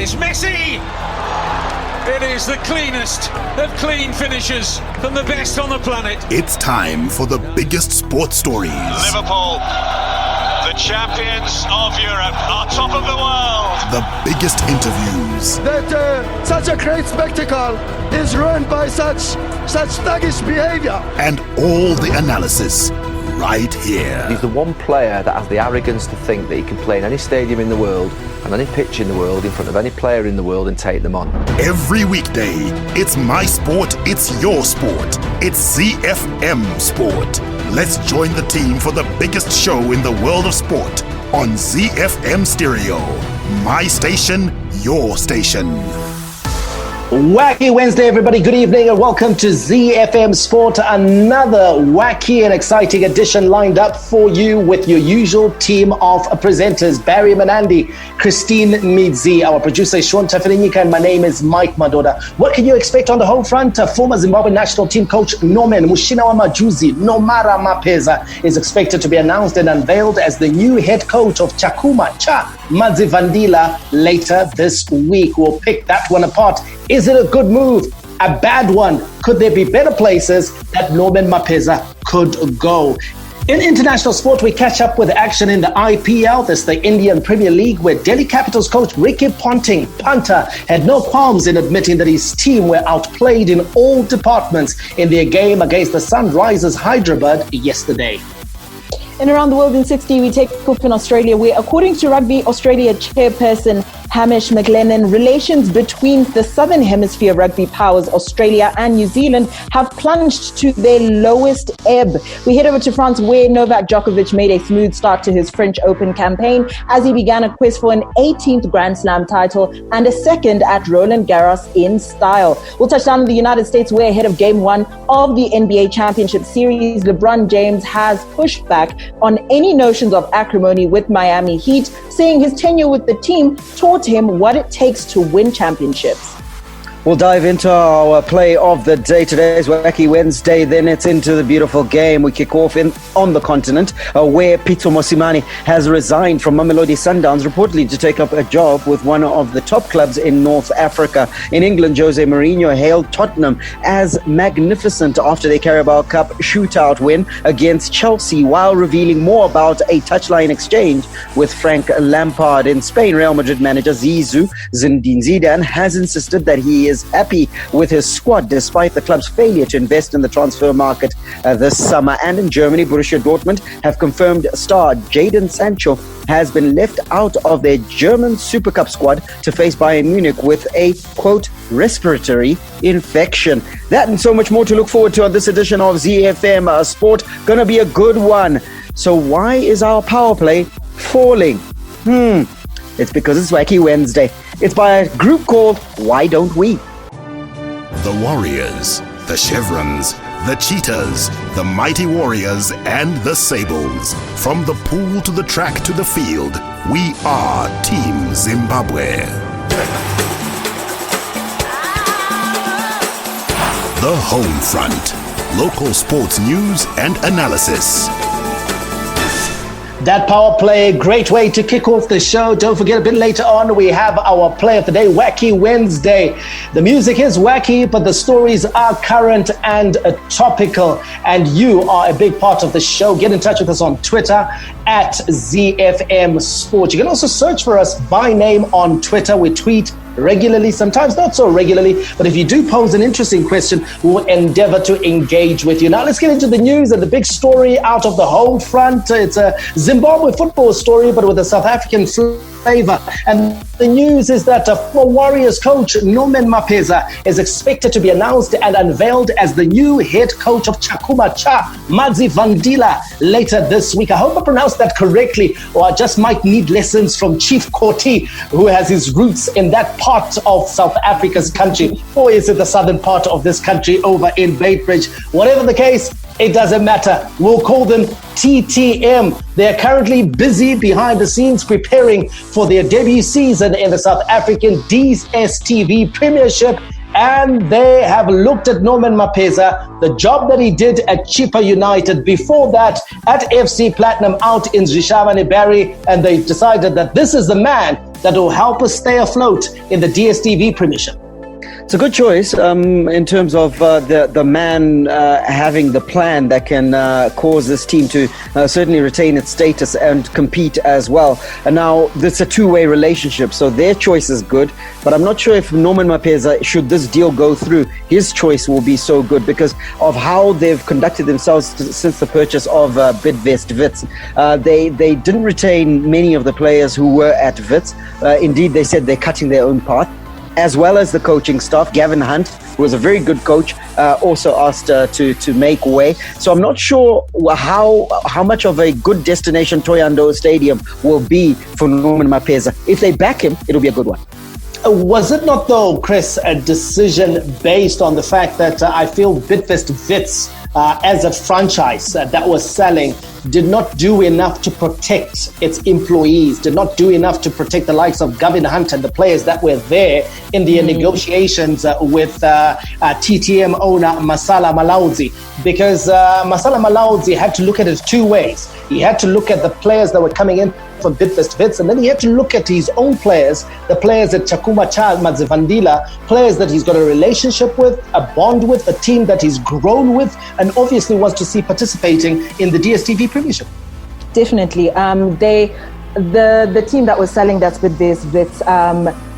It's Messi! It is the cleanest of clean finishes from the best on the planet. It's time for the biggest sports stories. Liverpool, the champions of Europe, are top of the world. The biggest interviews. That such a great spectacle is ruined by such thuggish behavior. And all the analysis right here. He's the one player that has the arrogance to think that he can play in any stadium in the world and any pitch in the world in front of any player in the world and take them on. Every weekday, it's my sport, it's your sport. It's ZiFM Sport. Let's join the team for the biggest show in the world of sport on ZiFM Stereo. My station, your station. Wacky Wednesday, everybody. Good evening and welcome to ZiFM Sport. Another wacky and exciting edition lined up for you with your usual team of presenters. Barry Manandi, Christine Midzi, our producer is Sean Tafirinika, and my name is Mike Madoda. What can you expect on the home front? Former Zimbabwe national team coach Norman Mapeza, Mapeza, is expected to be announced and unveiled as the new head coach of Chakuma Cha Madzivandila later this week. We'll pick that one apart. Is it a good move? A bad one? Could there be better places that Norman Mapeza could go? In international sport, we catch up with action in the IPL. That's the Indian Premier League, where Delhi Capitals coach Ricky Ponting, punter, had no qualms in admitting that his team were outplayed in all departments in their game against the Sunrisers Hyderabad yesterday. And around the world in 60, we take off in Australia, where, according to Rugby Australia chairperson Hamish McLennan, relations between the Southern Hemisphere rugby powers, Australia and New Zealand, have plunged to their lowest ebb. We head over to France, where Novak Djokovic made a smooth start to his French Open campaign as he began a quest for an 18th Grand Slam title and a second at Roland Garros in style. We'll touch down in the United States, where ahead of Game 1 of the NBA Championship Series, LeBron James has pushed back on any notions of acrimony with Miami Heat, saying his tenure with the team taught him what it takes to win championships. We'll dive into our play of the day. Today's Wacky Wednesday. Then it's into the beautiful game. We kick off on the continent, where Pitso Mosimane has resigned from Mamelodi Sundowns, reportedly to take up a job with one of the top clubs in North Africa. In England, Jose Mourinho hailed Tottenham as magnificent after their Carabao Cup shootout win against Chelsea, while revealing more about a touchline exchange with Frank Lampard. In Spain, Real Madrid manager Zinedine Zidane has insisted that he is happy with his squad despite the club's failure to invest in the transfer market this summer. And in Germany, Borussia Dortmund have confirmed star Jadon Sancho has been left out of their German Super Cup squad to face Bayern Munich with a, quote, respiratory infection. That and so much more to look forward to on this edition of ZiFM Sport. Gonna be a good one. So why is our power play falling? It's because it's Wacky Wednesday. It's by a group called Why Don't We? The Warriors, the Chevrons, the Cheetahs, the Mighty Warriors, and the Sables. From the pool to the track to the field, we are Team Zimbabwe. The Home Front. Local sports news and analysis. That power play, great way to kick off the show. Don't forget, a bit later on, we have our play of the day, Wacky Wednesday. The music is wacky, but the stories are current and topical. And you are a big part of the show. Get in touch with us on Twitter at ZiFM Sport. You can also search for us by name on Twitter. We tweet regularly, sometimes not so regularly, but if you do pose an interesting question, we'll endeavor to engage with you. Now let's get into the news and the big story out of the home front. It's a Zimbabwe football story, but with a South African flavor. And the news is that former Warriors coach Norman Mapeza is expected to be announced and unveiled as the new head coach of Chakuma Cha Madzivandila later this week. I hope I pronounced that correctly, or I just might need lessons from Chief Koti, who has his roots in that part of South Africa's country. Or is it the southern part of this country over in Beitbridge? Whatever the case, it doesn't matter. We'll call them TTM. They're currently busy behind the scenes preparing for their debut season in the South African DStv Premiership. And they have looked at Norman Mapeza, the job that he did at Chippa United, before that at FC Platinum out in Zvishavane Barry, and they decided that this is the man that will help us stay afloat in the DStv Premiership? It's a good choice in terms of the man having the plan that can cause this team to certainly retain its status and compete as well. And now it's a two-way relationship, so their choice is good. But I'm not sure if Norman Mapeza, should this deal go through, his choice will be so good because of how they've conducted themselves since the purchase of Bidvest Wits. They didn't retain many of the players who were at Wits. Indeed, they said they're cutting their own path, as well as the coaching staff. Gavin Hunt, who was a very good coach, also asked to make way. So I'm not sure how much of a good destination Thohoyandou Stadium will be for Norman Mapeza. If they back him, it'll be a good one. Was it not, though, Chris, a decision based on the fact that I feel Bidvest Wits as a franchise that was selling did not do enough to protect its employees, did not do enough to protect the likes of Gavin Hunt and the players that were there in the negotiations with TTM owner Masala Malaudzi? Because Masala Malaudzi had to look at it two ways. He had to look at the players that were coming in from Bidvest Wits, and then he had to look at his own players, the players at Chakuma Cha Mazivandila, players that he's got a relationship with, a bond with, a team that he's grown with, and obviously wants to see participating in the DStv Premiership. Definitely. The team that was selling, that's Bidvest Wits,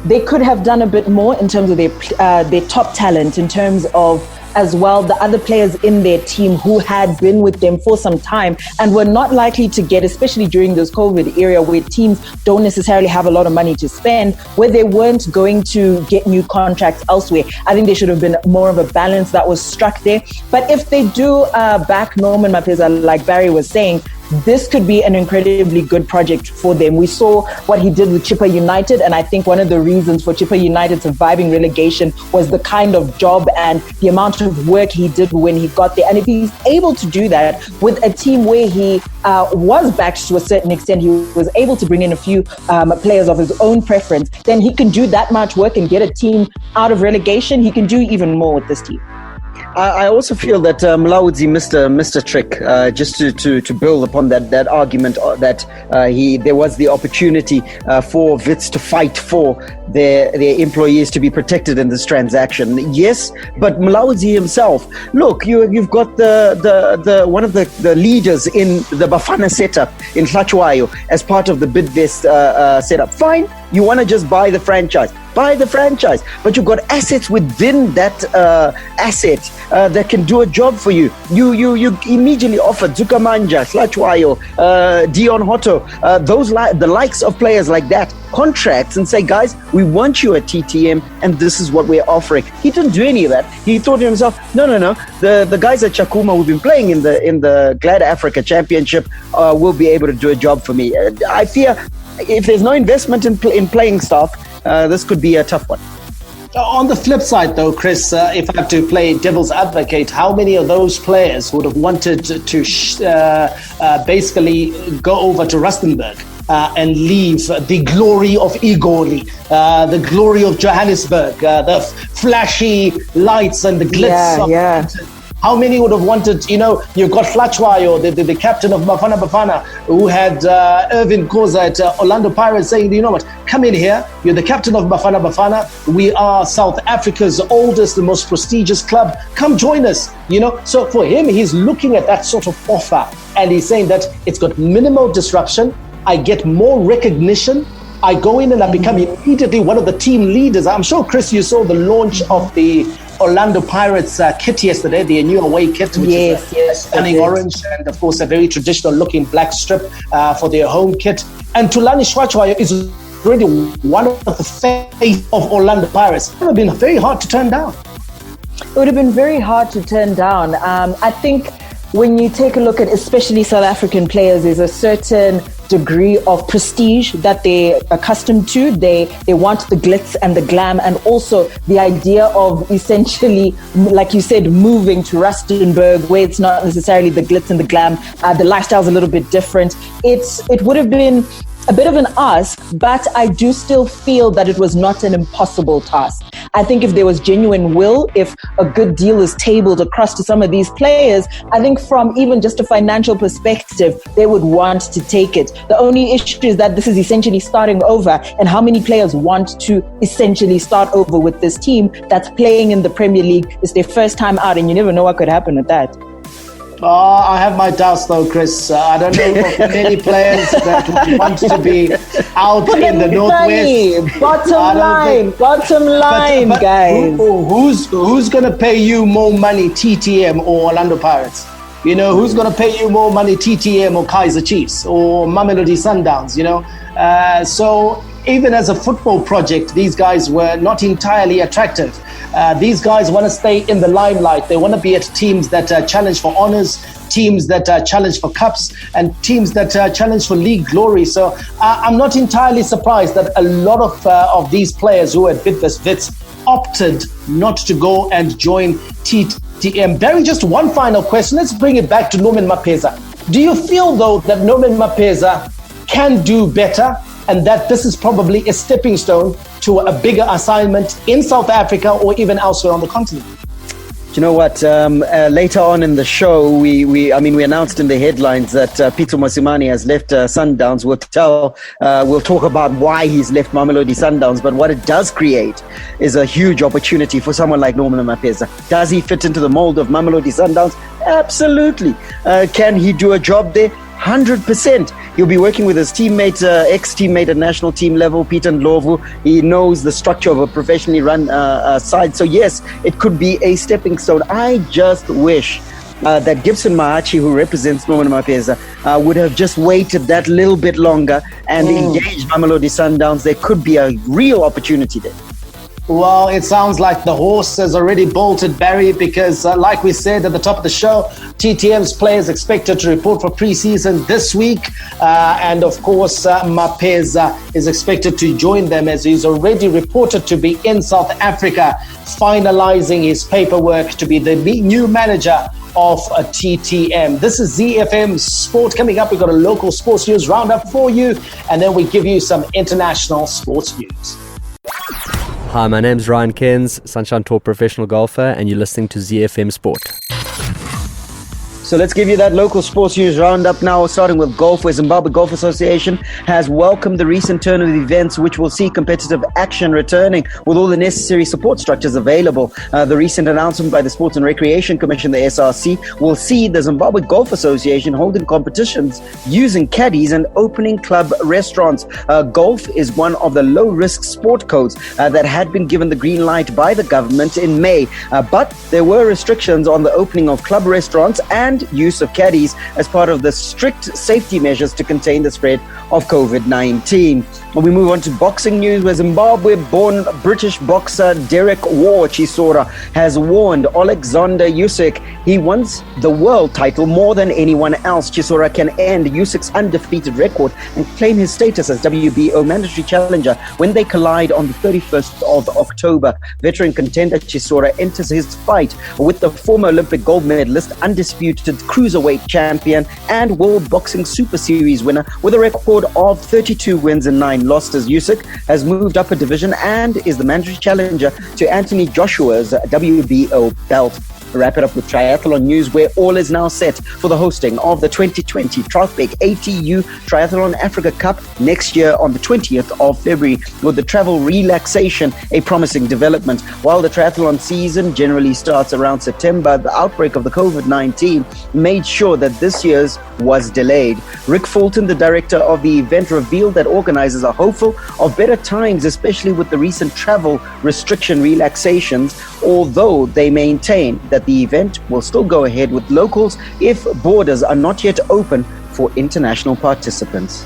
they could have done a bit more in terms of their top talent, in terms of as well the other players in their team who had been with them for some time and were not likely to get, especially during this COVID era where teams don't necessarily have a lot of money to spend, where they weren't going to get new contracts elsewhere. I think there should have been more of a balance that was struck there. But if they do back Norman Mapeza, like Barry was saying, this could be an incredibly good project for them. We saw what he did with Chippa United, and I think one of the reasons for Chippa United surviving relegation was the kind of job and the amount of work he did when he got there. And if he's able to do that with a team where he was backed to a certain extent, he was able to bring in a few players of his own preference, then he can do that much work and get a team out of relegation. He can do even more with this team. I also feel that Malaudzi missed a trick, just to build upon that argument that there was the opportunity for Wits to fight for their employees to be protected in this transaction. Yes, but Malaudzi himself, look, you've got the one of the leaders in the Bafana setup in Hlachwayo as part of the Bidvest setup. Fine, you want to just buy the franchise. Buy the franchise, but you've got assets within that asset that can do a job for you. You immediately offer Zukamanja, Hlachwayo, Dion Hotto, the likes of players like that, contracts and say, guys, we want you at TTM and this is what we're offering. He didn't do any of that. He thought to himself, no. The guys at Chakuma who've been playing in the Glad Africa Championship will be able to do a job for me. I fear if there's no investment in playing staff, this could be a tough one. On the flip side, though, Chris, if I have to play devil's advocate, how many of those players would have wanted to basically go over to Rustenburg and leave the glory of Igori, the glory of Johannesburg, the flashy lights and the glitz? Yeah. How many would have wanted, you've got Hlachwayo, the captain of Bafana, who had Irvin Koza at Orlando Pirates saying, you know what, come in here, you're the captain of Bafana, we are South Africa's oldest and most prestigious club, come join us, So for him, he's looking at that sort of offer and he's saying that it's got minimal disruption, I get more recognition, I go in and I become immediately one of the team leaders. I'm sure, Chris, you saw the launch of the Orlando Pirates kit yesterday, the new away kit, which is a stunning orange and, of course, a very traditional looking black strip for their home kit. And Thulani Hlachwayo is already one of the face of Orlando Pirates. It would have been very hard to turn down. It would have been very hard to turn down. I think when you take a look at especially South African players, there's a certain degree of prestige that they're accustomed to. They want the glitz and the glam, and also the idea of essentially, like you said, moving to Rustenburg, where it's not necessarily the glitz and the glam. The lifestyle's a little bit different. It would have been a bit of an ask, but I do still feel that it was not an impossible task. I think if there was genuine will, if a good deal is tabled across to some of these players, I think from even just a financial perspective, they would want to take it. The only issue is that this is essentially starting over, and how many players want to essentially start over with this team that's playing in the Premier League? It's their first time out, and you never know what could happen with that. I have my doubts though, Chris. I don't know of many players that want to be out in the Northwest. Bottom line, guys. Who's going to pay you more money, TTM or Orlando Pirates? You know, who's going to pay you more money, TTM or Kaizer Chiefs or Mamelodi Sundowns, you know? So even as a football project, these guys were not entirely attractive. These guys want to stay in the limelight. They want to be at teams that challenge for honors, teams that challenge for cups, and teams that challenge for league glory. So I'm not entirely surprised that a lot of these players who had bid this Wits opted not to go and join TTM. Barry, just one final question. Let's bring it back to Norman Mapeza. Do you feel, though, that Norman Mapeza can do better, and that this is probably a stepping stone to a bigger assignment in South Africa or even elsewhere on the continent? You know what? Later on in the show, we announced in the headlines that Peter Mosimane has left Sundowns. We'll talk about why he's left Mamelodi Sundowns. But what it does create is a huge opportunity for someone like Norman Mapeza. Does he fit into the mold of Mamelodi Sundowns? Absolutely. Can he do a job there? 100%. He'll be working with his teammate, ex-teammate at national team level, Peter Ndlovu. He knows the structure of a professionally run side. So yes, it could be a stepping stone. I just wish that Gibson Mahachi, who represents Norman Mapeza, would have just waited that little bit longer and engaged Mamelodi Sundowns. There could be a real opportunity there. Well, it sounds like the horse has already bolted, Barry, because like we said at the top of the show, TTM's players expected to report for pre-season this week. And of course, Mapeza is expected to join them, as he's already reported to be in South Africa, finalizing his paperwork to be the new manager of a TTM. This is ZiFM Sport. Coming up, we've got a local sports news roundup for you, and then we give you some international sports news. Hi, my name's Ryan Cairns, Sunshine Tour professional golfer, and you're listening to ZiFM Sport. So let's give you that local sports news roundup now, starting with golf, where Zimbabwe Golf Association has welcomed the recent turn of events, which will see competitive action returning with all the necessary support structures available. The recent announcement by the Sports and Recreation Commission, the SRC, will see the Zimbabwe Golf Association holding competitions using caddies and opening club restaurants. Golf is one of the low-risk sport codes that had been given the green light by the government in May, but there were restrictions on the opening of club restaurants and use of caddies as part of the strict safety measures to contain the spread of COVID-19. We move on to boxing news, where Zimbabwe-born British boxer Derek War Chisora has warned Alexander Usyk he wants the world title more than anyone else. Chisora can end Usyk's undefeated record and claim his status as WBO mandatory challenger when they collide on the 31st of October. Veteran contender Chisora enters his fight with the former Olympic gold medalist, undisputed cruiserweight champion and World Boxing Super Series winner with a record of 32 wins and 9 losses. Usyk has moved up a division and is the mandatory challenger to Anthony Joshua's WBO belt. Wrap it up with triathlon news, where all is now set for the hosting of the 2020 Troutbeck ATU Triathlon Africa Cup next year on the 20th of February, with the travel relaxation a promising development. While the triathlon season generally starts around September, the outbreak of the COVID-19 made sure that this year's was delayed. Rick Fulton, the director of the event, revealed that organizers are hopeful of better times, especially with the recent travel restriction relaxations, although they maintain that the event will still go ahead with locals if borders are not yet open for international participants.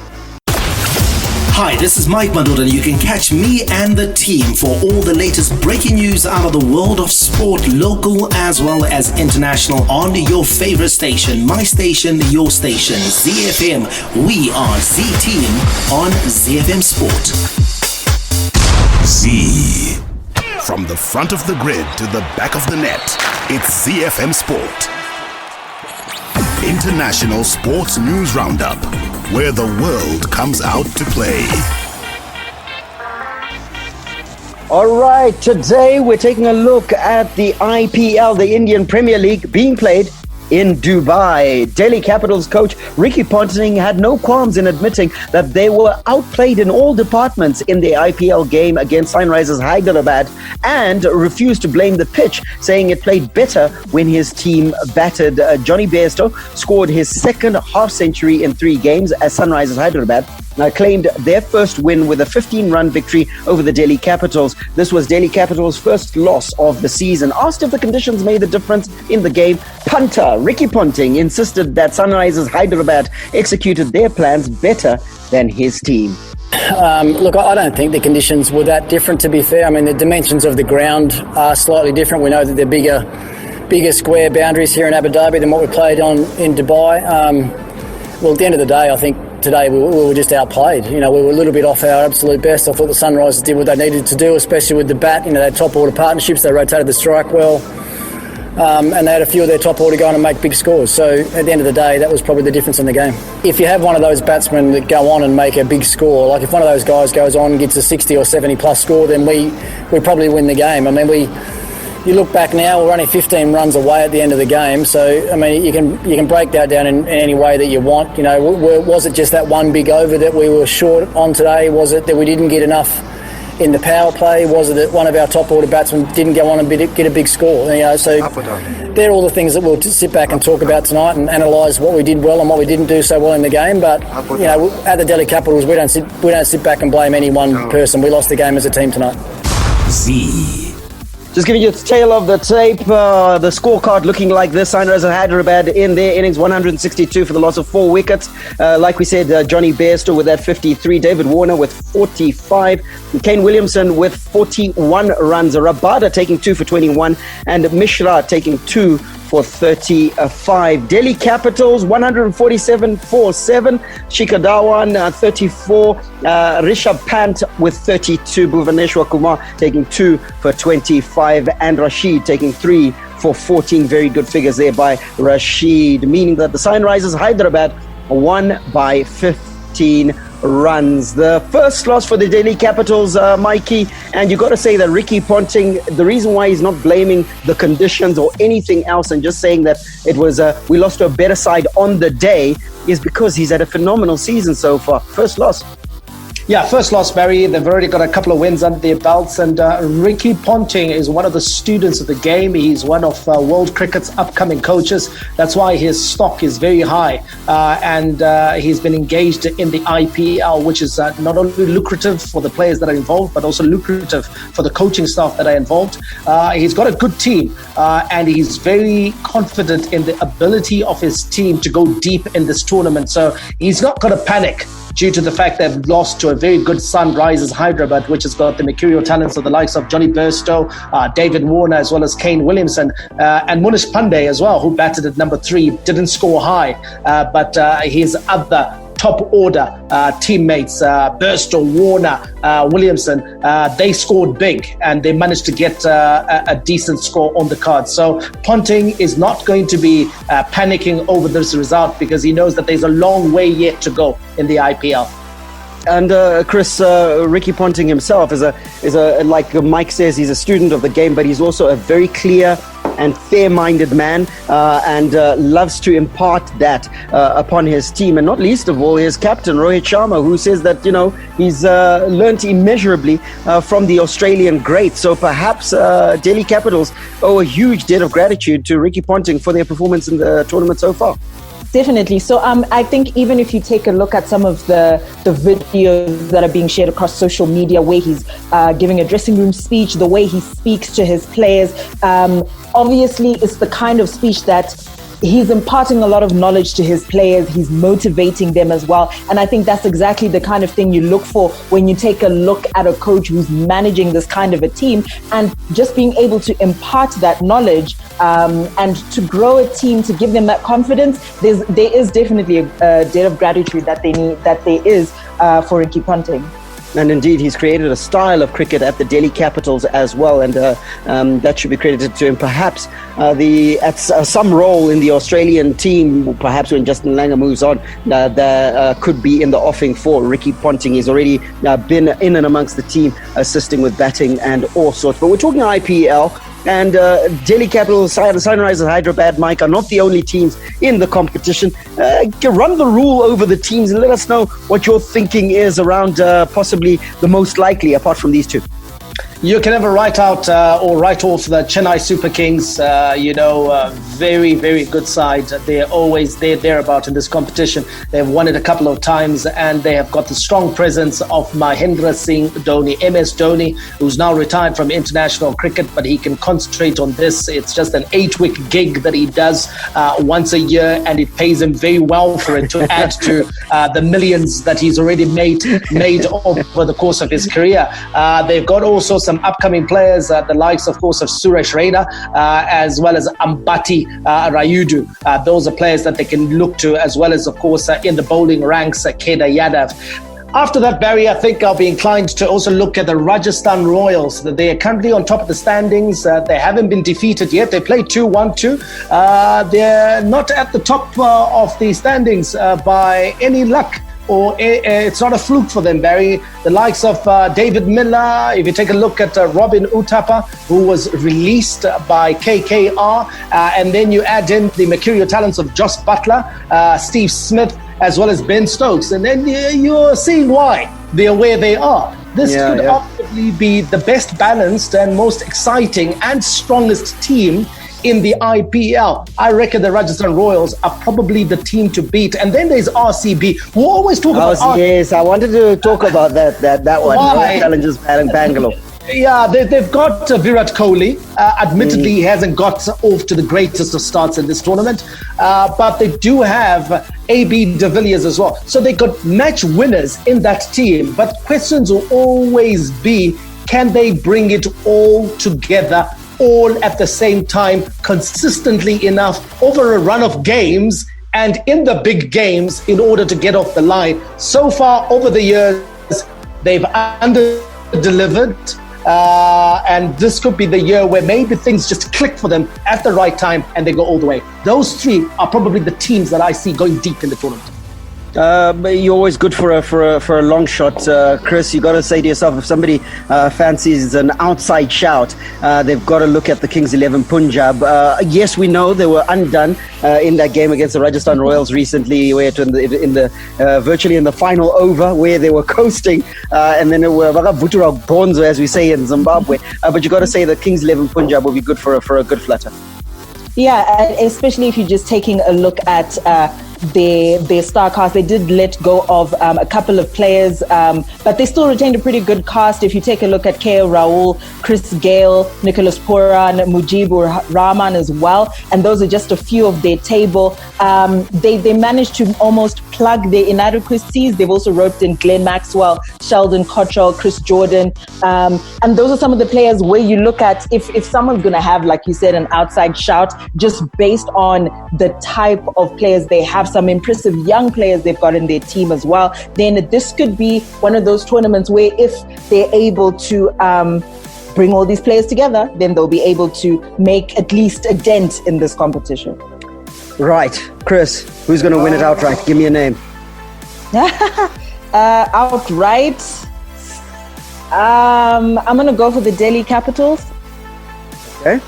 Hi, this is Mike Madod, and you can catch me and the team for all the latest breaking news out of the world of sport, local as well as international, on your favorite station, my station, your station, ZiFM. We are Z-Team on ZiFM Sport. Z. From the front of the grid to the back of the net, it's ZiFM Sport. International Sports News Roundup, where the world comes out to play. All right, today we're taking a look at the IPL, the Indian Premier League, being played in Dubai. Delhi Capitals coach Ricky Ponting had no qualms in admitting that they were outplayed in all departments in the IPL game against Sunrisers Hyderabad, and refused to blame the pitch, saying it played better when his team batted. Johnny Bairstow scored his second half-century in 3 games as Sunrisers Hyderabad claimed their first win with a 15-run victory over the Delhi Capitals. This was Delhi Capitals' first loss of the season. Asked if the conditions made a difference in the game, punter Ricky Ponting insisted that Sunrisers Hyderabad executed their plans better than his team. Look, I don't think the conditions were that different, to be fair. I mean, the dimensions of the ground are slightly different. We know that they're bigger square boundaries here in Abu Dhabi than what we played on in Dubai. Well, at the end of the day, I think today we were just outplayed. You know, we were a little bit off our absolute best. I thought the Sunrisers did what they needed to do, especially with the bat. You know, they had top order partnerships. They rotated the strike well. And they had a few of their top order going and make big scores. So at the end of the day, that was probably the difference in the game. If you have one of those batsmen that go on and make a big score, like if one of those guys goes on and gets a 60 or 70 plus score, then we probably win the game. I mean, you look back now, we're only 15 runs away at the end of the game. So, I mean, you can break that down in any way that you want. You know, was it just that one big over that we were short on today? Was it that we didn't get enough in the power play? Was it that one of our top order batsmen didn't go on and get a big score? You know, so they're all the things that we'll sit back and talk about tonight and analyse what we did well and what we didn't do so well in the game. But you know, at the Delhi Capitals, we don't sit back and blame any one person. We lost the game as a team tonight. Just giving you the tail of the tape, the scorecard looking like this. Sunrisers Hyderabad in their innings, 162 for the loss of 4 wickets. Like we said, Johnny Bairstow with that 53, David Warner with 45, Kane Williamson with 41 runs, Rabada taking 2 for 21, and Mishra taking 2 for 35. Delhi Capitals 147 for 7, Shikhar Dhawan 34, Rishabh Pant with 32, Bhuvaneshwar Kumar taking 2 for 25, and Rashid taking 3 for 14. Very good figures there by Rashid, meaning that the Sunrisers Hyderabad won by 15 runs. The first loss for the Delhi Capitals, Mikey, and you got to say that Ricky Ponting, the reason why he's not blaming the conditions or anything else and just saying that it was we lost to a better side on the day is because he's had a phenomenal season so far. First loss. Yeah, first loss, Barry. They've already got a couple of wins under their belts, and Ricky Ponting is one of the students of the game. He's one of world cricket's upcoming coaches. That's why his stock is very high, and he's been engaged in the IPL, which is not only lucrative for the players that are involved, but also lucrative for the coaching staff that are involved. He's got a good team, and he's very confident in the ability of his team to go deep in this tournament. So he's not going to panic due to the fact they've lost to a very good Sunrisers Hyderabad, which has got the mercurial talents of the likes of Johnny Bairstow, David Warner, as well as Kane Williamson, and Munish Pandey as well, who batted at number 3, didn't score high, but his other top order teammates, Bairstow, Warner, Williamson, they scored big and they managed to get a decent score on the card. So Ponting is not going to be panicking over this result because he knows that there's a long way yet to go in the IPL. And Chris, Ricky Ponting himself is a like Mike says, he's a student of the game, but he's also a very clear and fair-minded man, and loves to impart that upon his team, and not least of all his captain Rohit Sharma, who says that he's learnt immeasurably from the Australian great. So perhaps Delhi Capitals owe a huge debt of gratitude to Ricky Ponting for their performance in the tournament so far. Definitely. So I think even if you take a look at some of the videos that are being shared across social media, where he's giving a dressing room speech, the way he speaks to his players, obviously it's the kind of speech that he's imparting a lot of knowledge to his players. He's motivating them as well. And I think that's exactly the kind of thing you look for when you take a look at a coach who's managing this kind of a team, and just being able to impart that knowledge and to grow a team, to give them that confidence. There is definitely a debt of gratitude that there is for Ricky Ponting. And indeed, he's created a style of cricket at the Delhi Capitals as well, and that should be credited to him. Perhaps some role in the Australian team, perhaps when Justin Langer moves on, there could be in the offing for Ricky Ponting. He's already been in and amongst the team, assisting with batting and all sorts. But we're talking IPL. And Delhi Capitals, Sunrisers Hyderabad, Mike, are not the only teams in the competition. Run the rule over the teams and let us know what your thinking is around possibly the most likely, apart from these two. You can never write out or write off the Chennai Super Kings. Very, very good side. They're always thereabout in this competition. They've won it a couple of times, and they have got the strong presence of Mahendra Singh Dhoni, MS Dhoni, who's now retired from international cricket, but he can concentrate on this. It's just an 8-week gig that he does once a year, and it pays him very well for it to add to the millions that he's already made over the course of his career. They've got also some upcoming players, the likes, of course, of Suresh Raina, as well as Ambati Rayudu. Those are players that they can look to, as well as, of course, in the bowling ranks, Kedar Yadav. After that, Barry, I think I'll be inclined to also look at the Rajasthan Royals. They are currently on top of the standings. They haven't been defeated yet. They played 2-1-2. They're not at the top of the standings by any luck. Or it's not a fluke for them, Barry. The likes of David Miller, if you take a look at Robin Uthappa, who was released by KKR, and then you add in the mercurial talents of Joss Butler, Steve Smith, as well as Ben Stokes, and then you're seeing why they are where they are. This could ultimately be the best balanced and most exciting and strongest team in the IPL. I reckon the Rajasthan Royals are probably the team to beat. And then there's RCB. We always talk about RCB. Yes, I wanted to talk about that one. Royal Challengers Bangalore. Yeah, they've got Virat Kohli. Admittedly, he hasn't got off to the greatest of starts in this tournament. But they do have AB de Villiers as well. So they got match winners in that team. But questions will always be, can they bring it all together, all at the same time, consistently enough over a run of games and in the big games in order to get off the line? So far over the years, they've under-delivered. And this could be the year where maybe things just click for them at the right time and they go all the way. Those three are probably the teams that I see going deep in the tournament. You're always good for a long shot, Chris. You got to say to yourself, if somebody fancies an outside shout, they've got to look at the Kings 11 Punjab. Yes, we know they were undone in that game against the Rajasthan Royals recently, where virtually in the final over, where they were coasting, and then it were Vutura Bonzo, as we say in Zimbabwe. But you got to say the Kings 11 Punjab will be good for a good flutter. Yeah, especially if you're just taking a look at their star cast. They did let go of a couple of players, but they still retained a pretty good cast. If you take a look at KL Rahul, Chris Gale, Nicholas Pooran, Mujibur Rahman as well, and those are just a few of their table. They managed to almost plug their inadequacies. They've also roped in Glenn Maxwell, Sheldon Cottrell, Chris Jordan, and those are some of the players where you look at if someone's going to have, like you said, an outside shout, just based on the type of players they have. Some impressive young players they've got in their team as well. Then this could be one of those tournaments where if they're able to bring all these players together, then they'll be able to make at least a dent in this competition. Right. Chris, who's going to win it outright? Give me a name. Outright? I'm going to go for the Delhi Capitals. Okay.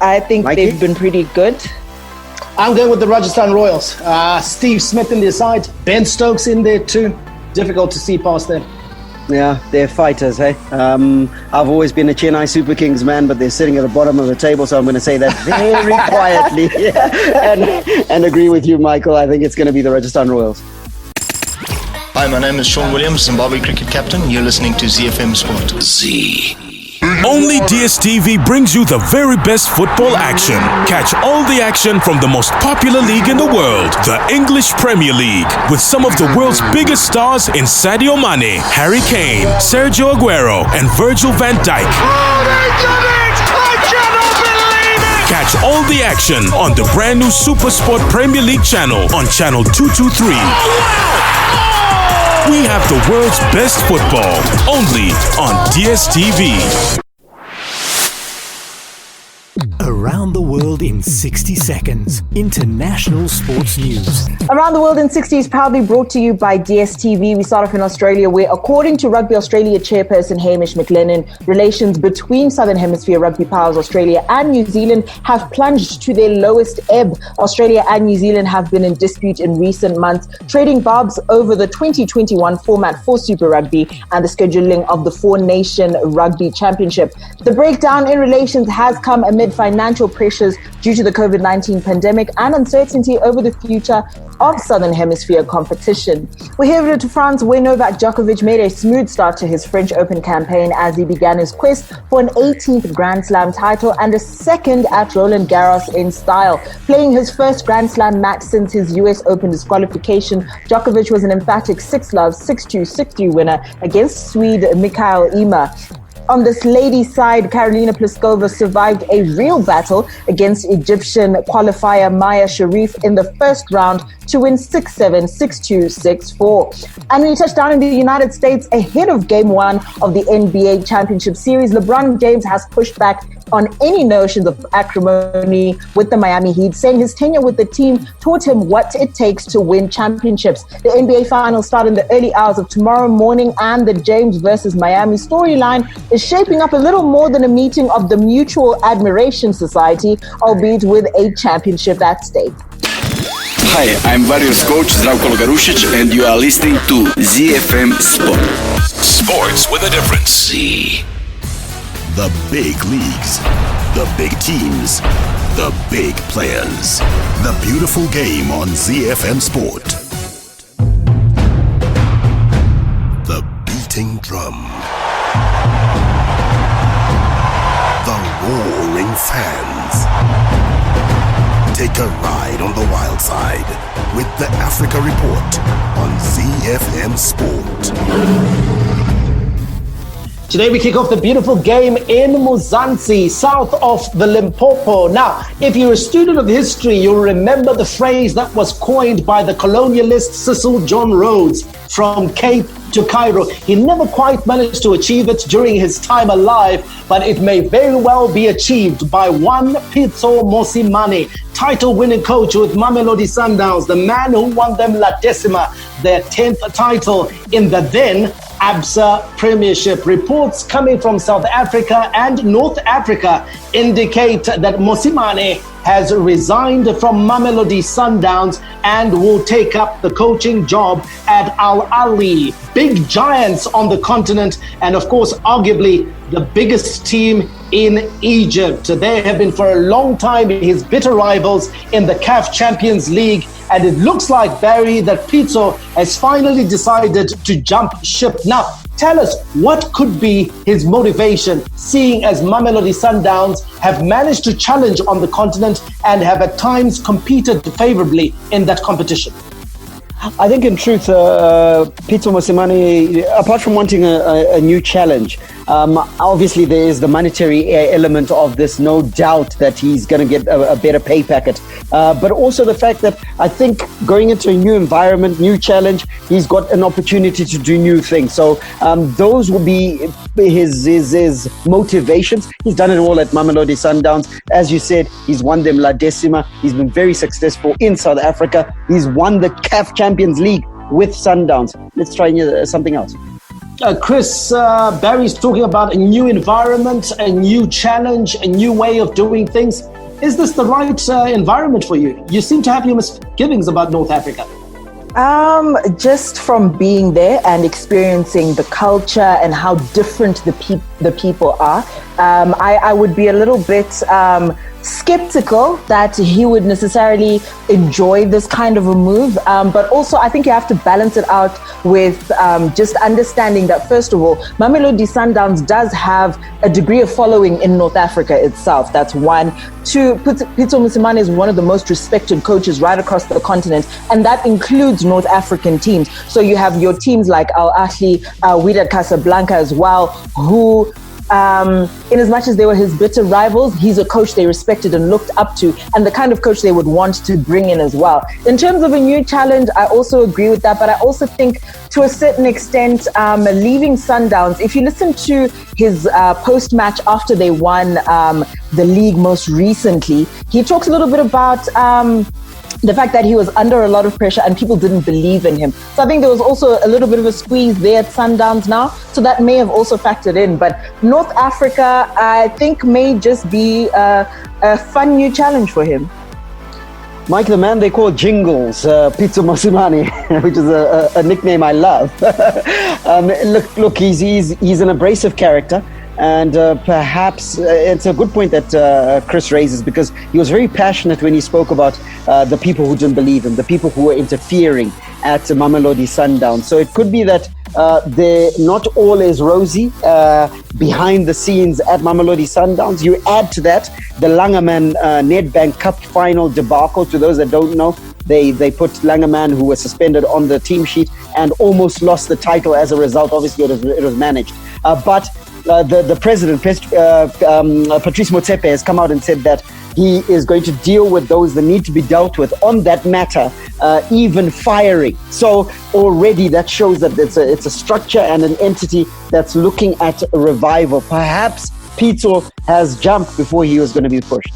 I think Mikey? They've been pretty good. I'm going with the Rajasthan Royals. Steve Smith in their side, Ben Stokes in there too. Difficult to see past them. Yeah, they're fighters, hey? I've always been a Chennai Super Kings man, but they're sitting at the bottom of the table, so I'm going to say that very quietly. Yeah. And agree with you, Michael. I think it's going to be the Rajasthan Royals. Hi, my name is Sean Williams, Zimbabwe cricket captain. You're listening to ZiFM Sport. Z. Only DSTV brings you the very best football action. Catch all the action from the most popular league in the world, the English Premier League, with some of the world's biggest stars in Sadio Mane, Harry Kane, Sergio Aguero, and Virgil van Dijk. Oh, they done it! I cannot believe it! Catch all the action on the brand new SuperSport Premier League channel on channel 223. Oh, wow! Oh! We have the world's best football, only on DSTV. Around the world in 60 seconds. International sports news. Around the World in 60 is proudly brought to you by DSTV. We start off in Australia, where, according to Rugby Australia chairperson Hamish McLennan, relations between Southern Hemisphere rugby powers Australia and New Zealand have plunged to their lowest ebb. Australia and New Zealand have been in dispute in recent months, trading barbs over the 2021 format for Super Rugby and the scheduling of the Four Nation Rugby Championship. The breakdown in relations has come amid financial pressures due to the COVID-19 pandemic and uncertainty over the future of Southern Hemisphere competition. We head over to France, where Novak Djokovic made a smooth start to his French Open campaign as he began his quest for an 18th Grand Slam title and a second at Roland Garros in style. Playing his first Grand Slam match since his US Open disqualification, Djokovic was an emphatic 6-love, 6-2, 6-3 winner against Swede Mikael Ymer. On this ladies' side, Karolina Pliskova survived a real battle against Egyptian qualifier Maya Sharif in the first round to win 6-7, 6-2, 6-4. And when you touch down in the United States, ahead of Game 1 of the NBA Championship Series, LeBron James has pushed back on any notions of acrimony with the Miami Heat, saying his tenure with the team taught him what it takes to win championships. The NBA Finals start in the early hours of tomorrow morning, and the James versus Miami storyline is shaping up a little more than a meeting of the Mutual Admiration Society, albeit with a championship at stake. Hi, I'm Warriors coach Zdravko Logarušić, and you are listening to ZiFM Sport. Sports with a difference. Z. The big leagues, the big teams, the big players. The beautiful game on ZiFM Sport. The beating drum. The roaring fans. Take a ride on the wild side with the Africa Report on ZiFM Sport. Today we kick off the beautiful game in Muzansi, south of the Limpopo. Now, if you're a student of history, you'll remember the phrase that was coined by the colonialist Cecil John Rhodes, from Cape to Cairo. He never quite managed to achieve it during his time alive, but it may very well be achieved by one Pitso Mosimane, title-winning coach with Mamelodi Sundowns, the man who won them La Decima, their 10th title in the then ABSA Premiership. Reports coming from South Africa and North Africa indicate that Mosimane has resigned from Mamelodi Sundowns and will take up the coaching job at Al Ahly. Big giants on the continent, and of course, arguably the biggest team in Egypt. They have been for a long time his bitter rivals in the CAF Champions League, and it looks like, Barry, that Pitso has finally decided to jump ship. Now, tell us, what could be his motivation, seeing as Mamelodi Sundowns have managed to challenge on the continent and have at times competed favorably in that competition? I think in truth, Pitso Mosimane, apart from wanting a new challenge, obviously there is the monetary element of this, no doubt that he's going to get a better pay packet. But also the fact that I think going into a new environment, new challenge, he's got an opportunity to do new things. So those will be his motivations. He's done it all at Mamelodi Sundowns. As you said, he's won them La Decima. He's been very successful in South Africa. He's won the CAF Champions League with Sundowns. Let's try something else. Chris, Barry's talking about a new environment, a new challenge, a new way of doing things. Is this the right environment for you? You seem to have your misgivings about North Africa. Just from being there and experiencing the culture and how different the people are, I would be a little bit skeptical that he would necessarily enjoy this kind of a move. But also, I think you have to balance it out with just understanding that, first of all, Mamelodi Sundowns does have a degree of following in North Africa itself. That's one. Two, Pitso Mosimane is one of the most respected coaches right across the continent, and that includes North African teams. So you have your teams like Al Ahly, Wydad Casablanca as well, who in as much as they were his bitter rivals, he's a coach they respected and looked up to, and the kind of coach they would want to bring in as well. In terms of a new challenge, I also agree with that, but I also think to a certain extent, leaving Sundowns, if you listen to his post-match after they won the league most recently, he talks a little bit about the fact that he was under a lot of pressure and people didn't believe in him. So I think there was also a little bit of a squeeze there at Sundowns now. So that may have also factored in. But North Africa, I think, may just be a fun new challenge for him. Mike, the man they call Jingles, Pitso Mosimane, which is a nickname I love. Look, he's an abrasive character. And perhaps it's a good point that Chris raises, because he was very passionate when he spoke about the people who didn't believe him, the people who were interfering at Mamelodi Sundowns. So it could be that they're not all is rosy behind the scenes at Mamelodi Sundowns. You add to that the Langerman Nedbank Cup final debacle. To those that don't know, they put Langerman, who was suspended, on the team sheet and almost lost the title as a result. Obviously, it was managed. But the president, Patrice Motsepe, has come out and said that he is going to deal with those that need to be dealt with on that matter, even firing. So already that shows that it's a structure and an entity that's looking at a revival. Perhaps Pitso has jumped before he was going to be pushed.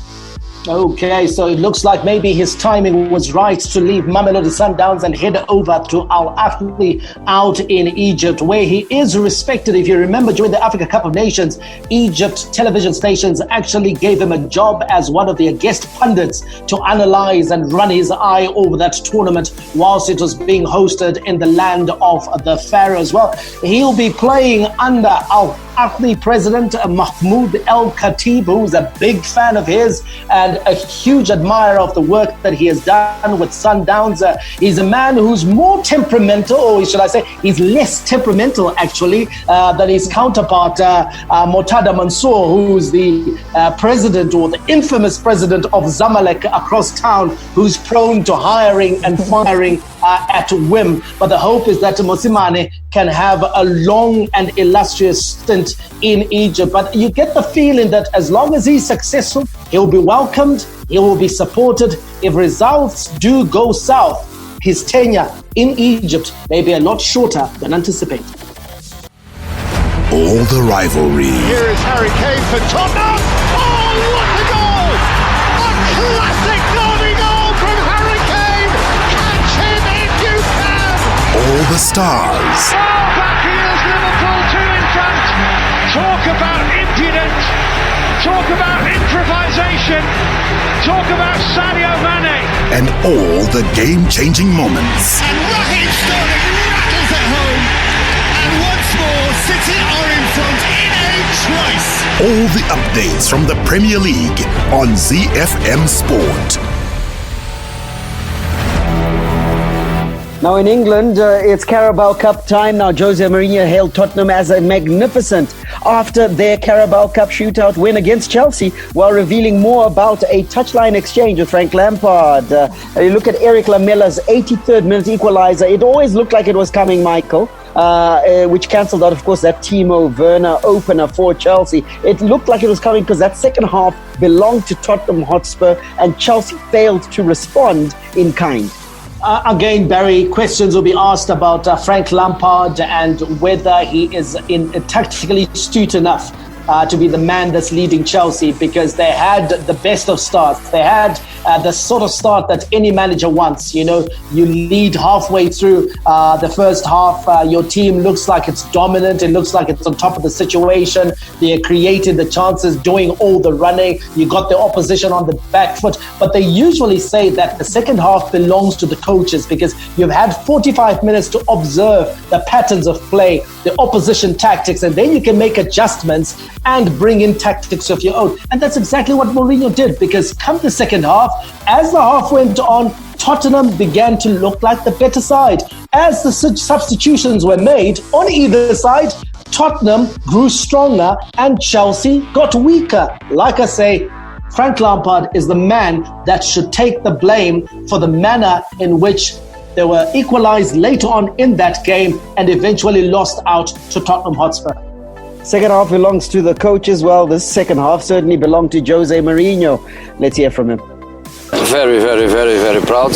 Okay, so it looks like maybe his timing was right to leave Mamelodi Sundowns and head over to Al Ahly out in Egypt, where he is respected. If you remember, during the Africa Cup of Nations, Egypt television stations actually gave him a job as one of their guest pundits to analyze and run his eye over that tournament whilst it was being hosted in the land of the Pharaohs. Well, he'll be playing under Al Ahly president Mahmoud El Khatib, who's a big fan of his and a huge admirer of the work that he has done with Sundowns. He's a man who's more temperamental, or should I say, he's less temperamental actually than his counterpart Murtada Mansour, who's the president, or the infamous president of Zamalek across town, who's prone to hiring and firing at whim. But the hope is that Mosimane can have a long and illustrious stint in Egypt. But you get the feeling that as long as he's successful, he'll be welcomed, he will be supported. If results do go south, his tenure in Egypt may be a lot shorter than anticipated. All the rivalry. Here is Harry Kane for Tottenham. Oh, what a goal! A classic derby goal from Harry Kane. Catch him if you can. All the stars. Oh, back here's Liverpool 2 in front. Talk about impudence. Talk about improvisation. Talk about Sadio Mane. And all the game-changing moments. And Raheem Sterling rattles it home. And once more, City are in front in a trice. All the updates from the Premier League on ZiFM Sport. Now in England, it's Carabao Cup time. Now Jose Mourinho hailed Tottenham as a magnificent after their Carabao Cup shootout win against Chelsea, while revealing more about a touchline exchange with Frank Lampard. You look at Eric Lamella's 83rd minute equaliser. It always looked like it was coming, Michael, which cancelled out, of course, that Timo Werner opener for Chelsea. It looked like it was coming because that second half belonged to Tottenham Hotspur, and Chelsea failed to respond in kind. Again, Barry, questions will be asked about Frank Lampard and whether he is tactically astute enough to be the man that's leading Chelsea, because they had the best of starts. They had the sort of start that any manager wants. You know, you lead halfway through the first half. Your team looks like it's dominant. It looks like it's on top of the situation. They created the chances, doing all the running. You got the opposition on the back foot. But they usually say that the second half belongs to the coaches, because you've had 45 minutes to observe the patterns of play, the opposition tactics, and then you can make adjustments and bring in tactics of your own. And that's exactly what Mourinho did, because come the second half, as the half went on, Tottenham began to look like the better side. As the substitutions were made on either side, Tottenham grew stronger and Chelsea got weaker. Like I say, Frank Lampard is the man that should take the blame for the manner in which they were equalised later on in that game and eventually lost out to Tottenham Hotspur. Second half belongs to the coach as well. This second half certainly belonged to Jose Mourinho. Let's hear from him. Very, very, very, very proud.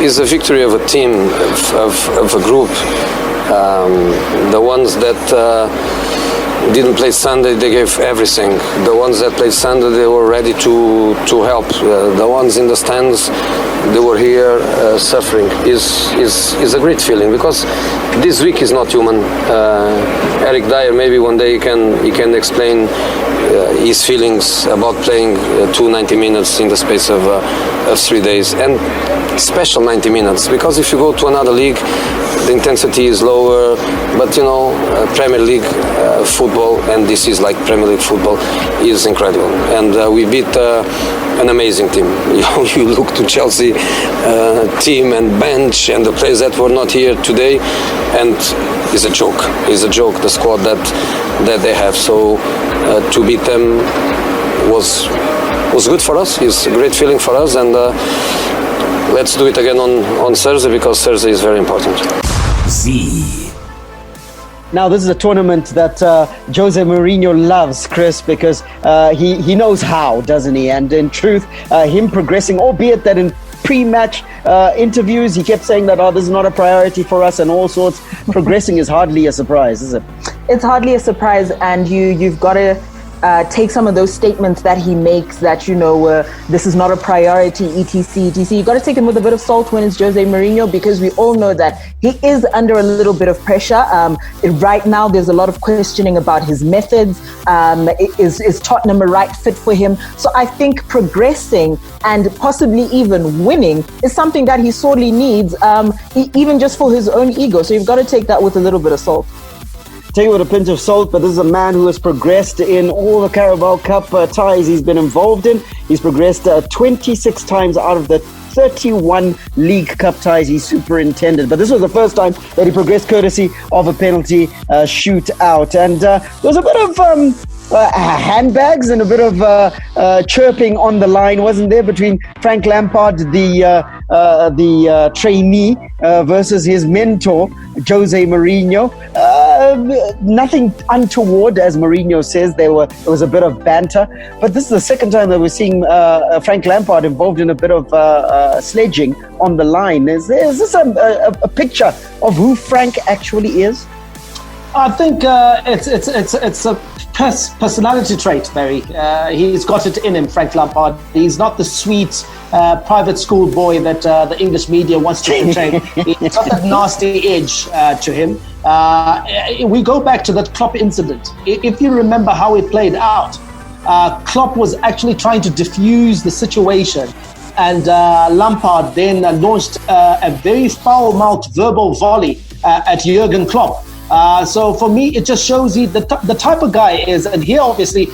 It's a victory of a team, of a group. The ones that didn't play Sunday, they gave everything. The ones that played Sunday, they were ready to help. The ones in the stands, they were here suffering. Is a great feeling, because this week is not human. Eric Dyer, maybe one day he can explain his feelings about playing 90 minutes in the space of 3 days, and special 90 minutes, because if you go to another league, the intensity is lower, but Premier League football, and this is like Premier League football, is incredible. And we beat an amazing team. You look to Chelsea team and bench and the players that were not here today, and it's a joke. It's a joke, the squad that they have. So to beat them was good for us. It's a great feeling for us, and let's do it again on Thursday, because Thursday is very important. Now, this is a tournament that Jose Mourinho loves, Chris, because he knows how, doesn't he? And in truth, him progressing, albeit that in pre-match interviews, he kept saying that, this is not a priority for us and all sorts. Progressing is hardly a surprise, is it? It's hardly a surprise, and you've got to take some of those statements that he makes that, this is not a priority, etc. You've got to take him with a bit of salt when it's Jose Mourinho, because we all know that he is under a little bit of pressure. Right now, there's a lot of questioning about his methods. Is Tottenham a right fit for him? So I think progressing and possibly even winning is something that he sorely needs, even just for his own ego. So you've got to take that with a little bit of salt. Take it with a pinch of salt, but this is a man who has progressed in all the Carabao Cup ties he's been involved in. He's progressed 26 times out of the 31 League Cup ties he superintended. But this was the first time that he progressed courtesy of a penalty shootout. And there was a bit of handbags and a bit of chirping on the line, wasn't there, between Frank Lampard, the trainee, versus his mentor, Jose Mourinho. Nothing untoward, as Mourinho says. There was a bit of banter, but this is the second time that we're seeing Frank Lampard involved in a bit of sledging on the line. Is this a picture of who Frank actually is? I think it's a personality trait, Barry. He's got it in him, Frank Lampard. He's not the sweet private school boy that the English media wants to portray. He's got that nasty edge to him. We go back to that Klopp incident. If you remember how it played out, Klopp was actually trying to diffuse the situation, and Lampard then launched a very foul-mouthed verbal volley at Jurgen Klopp. So for me, it just shows you the type of guy is. And here, obviously,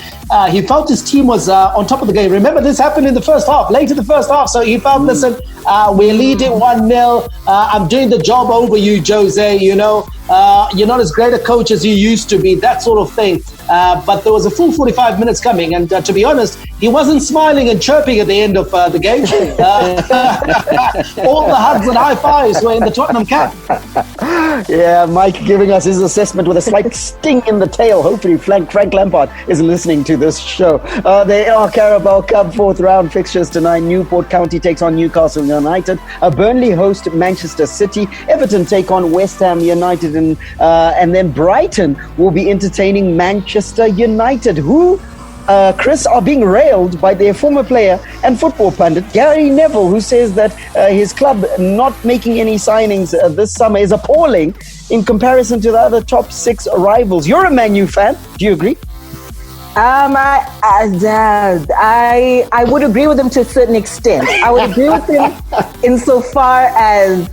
he felt his team was on top of the game. Remember, this happened in the first half, late in the first half. So he felt, listen, we're leading 1-0. I'm doing the job over you, Jose. You're not as great a coach as you used to be, that sort of thing. But there was a full 45 minutes coming. And to be honest, he wasn't smiling and chirping at the end of the game. All the hugs and high fives were in the Tottenham camp. Yeah, Mike giving us his assessment with a slight sting in the tail. Hopefully Frank Lampard is listening to this show. There are Carabao Cup 4th round fixtures tonight. Newport County takes on Newcastle United. Burnley host Manchester City. Everton take on West Ham United. And then Brighton will be entertaining Manchester United, who Chris, are being railed by their former player and football pundit Gary Neville, who says that his club not making any signings this summer is appalling in comparison to the other top 6 rivals. You're a Man U fan. Do you agree? I would agree with him to a certain extent. I would agree with him insofar as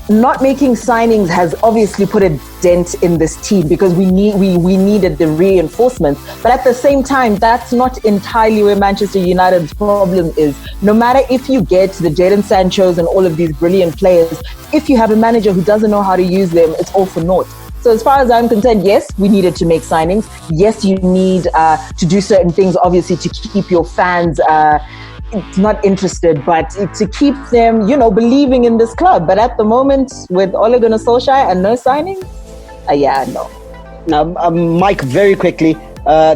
not making signings has obviously put a dent in this team, because we needed the reinforcements. But at the same time, that's not entirely where Manchester United's problem is. No matter if you get the Jadon Sanchos and all of these brilliant players, if you have a manager who doesn't know how to use them, it's all for naught. So as far as I'm concerned, yes, we needed to make signings. Yes, you need to do certain things, obviously, to keep your fans not interested, but to keep them, believing in this club. But at the moment, with Ole Gunnar Solskjaer and no signings, no. Mike, very quickly,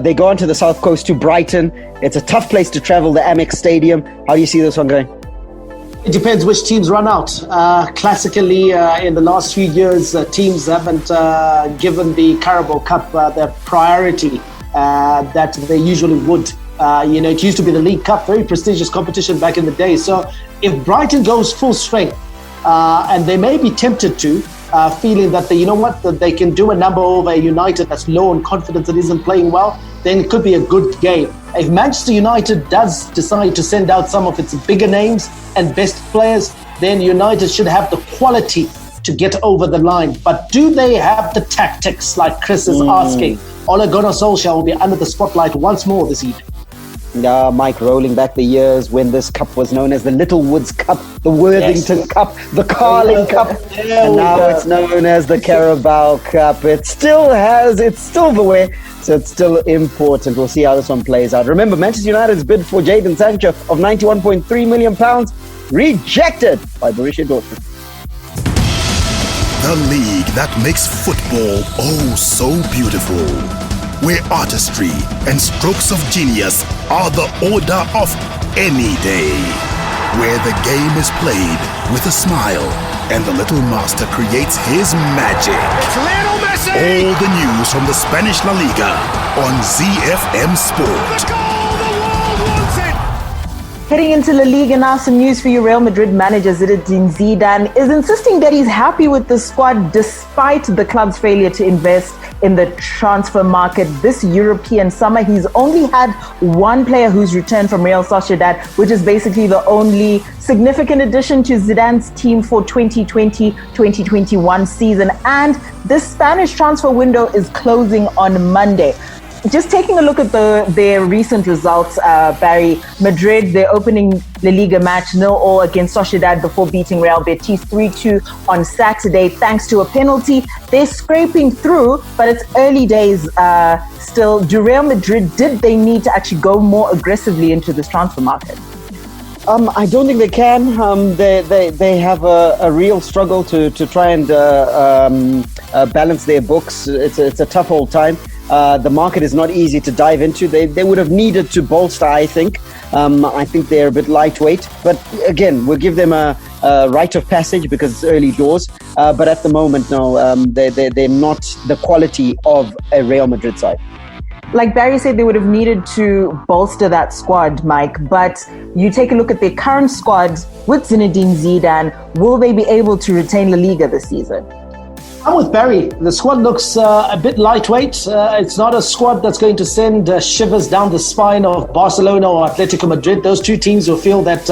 they go on to the south coast to Brighton. It's a tough place to travel, the Amex Stadium. How do you see this one going? It depends which teams run out. Classically, in the last few years, teams haven't given the Carabao Cup the priority that they usually would. It used to be the League Cup, very prestigious competition back in the day. So if Brighton goes full strength, and they may be tempted to, feeling that that they can do a number over a United that's low on confidence and isn't playing well, then it could be a good game. If Manchester United does decide to send out some of its bigger names and best players, then United should have the quality to get over the line. But do they have the tactics, like Chris is asking? Ole Gunnar Solskjaer will be under the spotlight once more this evening. Mike, rolling back the years when this cup was known as the Littlewoods Cup, the Worthington Cup, the Carling Cup, and now it's known as the Carabao Cup. It's still silverware, so it's still important. We'll see how this one plays out. Remember, Manchester United's bid for Jadon Sancho of £91.3 million rejected by Borussia Dortmund. The league that makes football oh so beautiful, where artistry and strokes of genius are the order of any day, where the game is played with a smile and the little master creates his magic. It's Lionel Messi! All the news from the Spanish La Liga on ZiFM Sport. The goal the world wanted! Heading into La Liga now, some news for you. Real Madrid manager Zinedine Zidane is insisting that he's happy with the squad despite the club's failure to invest in the transfer market this European summer. He's only had one player who's returned from Real Sociedad, which is basically the only significant addition to Zidane's team for 2020-2021 season. And this Spanish transfer window is closing on Monday. Just taking a look at their recent results, Barry, Madrid, their opening La Liga match 0-0 against Sociedad before beating Real Betis 3-2 on Saturday thanks to a penalty. They're scraping through, but it's early days still. Do Real Madrid, did they need to actually go more aggressively into this transfer market? I don't think they can. They have a real struggle to try and balance their books. It's a tough old time. The market is not easy to dive into. They would have needed to bolster, I think. I think they're a bit lightweight. But again, we'll give them a rite of passage because it's early doors. But at the moment, no, they're not the quality of a Real Madrid side. Like Barry said, they would have needed to bolster that squad, Mike. But you take a look at their current squad with Zinedine Zidane. Will they be able to retain La Liga this season? I'm with Barry. The squad looks a bit lightweight. It's not a squad that's going to send shivers down the spine of Barcelona or Atletico Madrid. Those two teams will feel that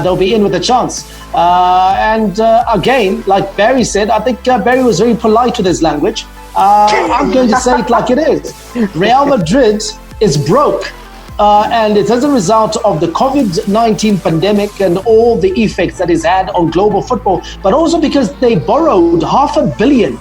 they'll be in with a chance. Again, like Barry said, I think Barry was very polite with his language. I'm going to say it like it is. Real Madrid is broke. And it's as a result of the COVID-19 pandemic and all the effects that it's had on global football, but also because they borrowed €500 million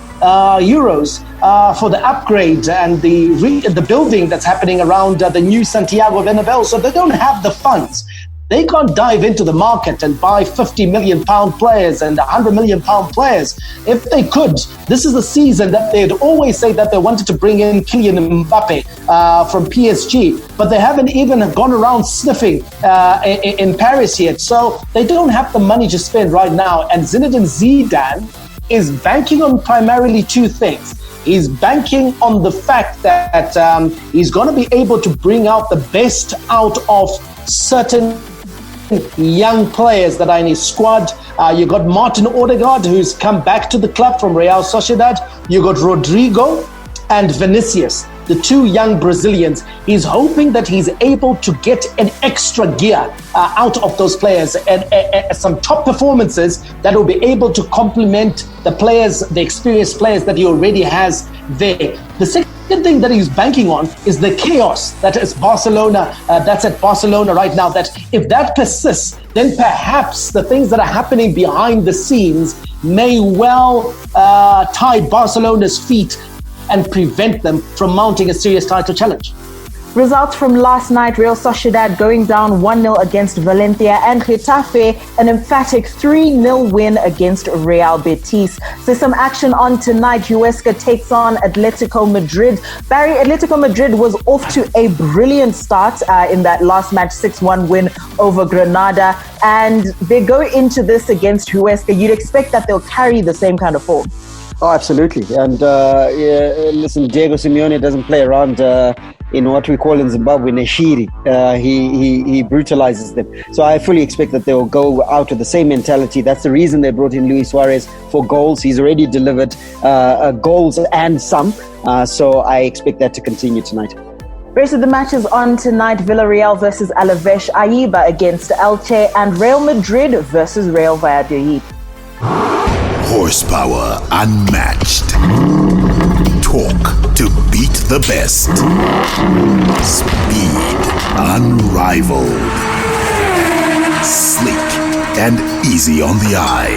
for the upgrade and the building that's happening around the new Santiago Bernabeu. So they don't have the funds. They can't dive into the market and buy £50 million players and £100 million players. If they could, this is the season that they'd always say that they wanted to bring in Kylian Mbappe from PSG, but they haven't even gone around sniffing in Paris yet. So they don't have the money to spend right now. And Zinedine Zidane is banking on primarily two things. He's banking on the fact that he's going to be able to bring out the best out of certain young players that are in his squad. You got Martin Odegaard, who's come back to the club from Real Sociedad. You got Rodrigo and Vinicius, the two young Brazilians. He's hoping that he's able to get an extra gear out of those players and some top performances that will be able to complement the players, the experienced players that he already has there. The second thing that he's banking on is the chaos that is Barcelona, that's at Barcelona right now, that if that persists, then perhaps the things that are happening behind the scenes may well tie Barcelona's feet and prevent them from mounting a serious title challenge. Results from last night: Real Sociedad going down 1-0 against Valencia, and Getafe an emphatic 3-0 win against Real Betis. So some action on tonight. Huesca takes on Atletico Madrid. Barry, Atletico Madrid was off to a brilliant start in that last match, 6-1 win over Granada, and they go into this against Huesca. You'd expect that they'll carry the same kind of form. Oh, absolutely. And listen, Diego Simeone doesn't play around in what we call in Zimbabwe, Neshiri. He brutalizes them. So I fully expect that they'll go out with the same mentality. That's the reason they brought in Luis Suarez for goals. He's already delivered goals and some. So I expect that to continue tonight. Rest of the matches on tonight: Villarreal versus Alaves, Aiba against Elche, and Real Madrid versus Real Valladolid. Horsepower unmatched. Torque to beat the best. Speed unrivaled. Sleek and easy on the eye.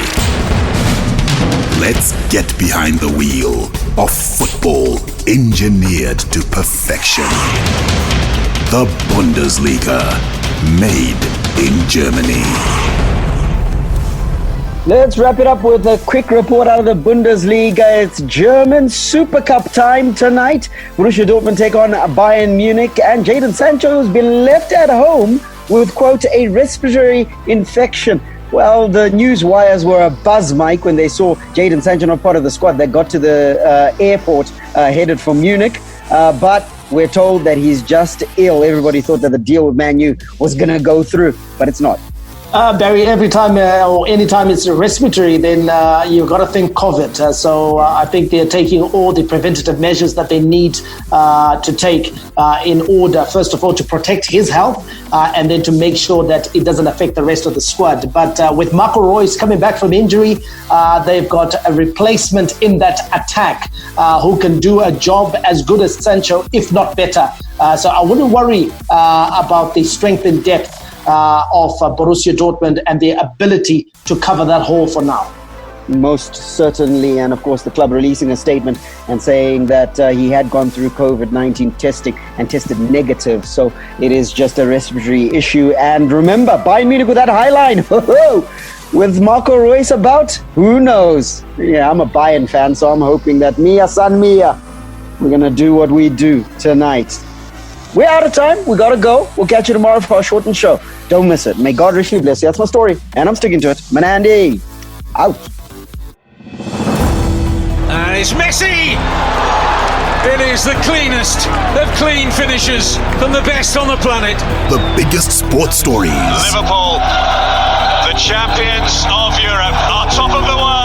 Let's get behind the wheel of football engineered to perfection. The Bundesliga, made in Germany. Let's wrap it up with a quick report out of the Bundesliga. It's German Super Cup time tonight. Borussia Dortmund take on Bayern Munich, and Jadon Sancho has been left at home with, quote, a respiratory infection. Well, the news wires were abuzz, Mike, when they saw Jadon Sancho not part of the squad. They got to the airport headed for Munich, but we're told that he's just ill. Everybody thought that the deal with Man U was going to go through, but it's not. Barry, every time or anytime it's respiratory, then you've got to think COVID. So I think they're taking all the preventative measures that they need to take in order, first of all, to protect his health and then to make sure that it doesn't affect the rest of the squad. But with Marco Reus coming back from injury, they've got a replacement in that attack who can do a job as good as Sancho, if not better. So I wouldn't worry about the strength and depth of Borussia Dortmund and their ability to cover that hole for now. Most certainly, and of course the club releasing a statement and saying that he had gone through COVID-19 testing and tested negative, so it is just a respiratory issue. And remember, Bayern Munich with that high line, with Marco Reus about, who knows? Yeah, I'm a Bayern fan, so I'm hoping that Mia San Mia, we're gonna do what we do tonight. We're out of time. We gotta go. We'll catch you tomorrow for our shortened show. Don't miss it. May God richly bless you. That's my story, and I'm sticking to it. Manandi, out. And it's Messi! It is the cleanest of clean finishes from the best on the planet. The biggest sports stories. Liverpool, the champions of Europe, are top of the world.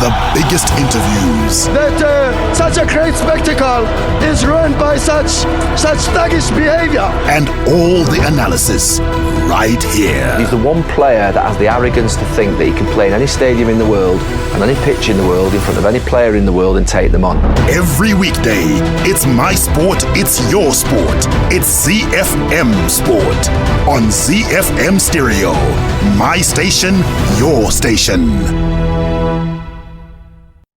The biggest interviews. That such a great spectacle is ruined by such thuggish behavior. And all the analysis right here. He's the one player that has the arrogance to think that he can play in any stadium in the world and any pitch in the world in front of any player in the world and take them on. Every weekday, it's my sport, it's your sport. It's ZiFM Sport on ZiFM Stereo. My station, your station.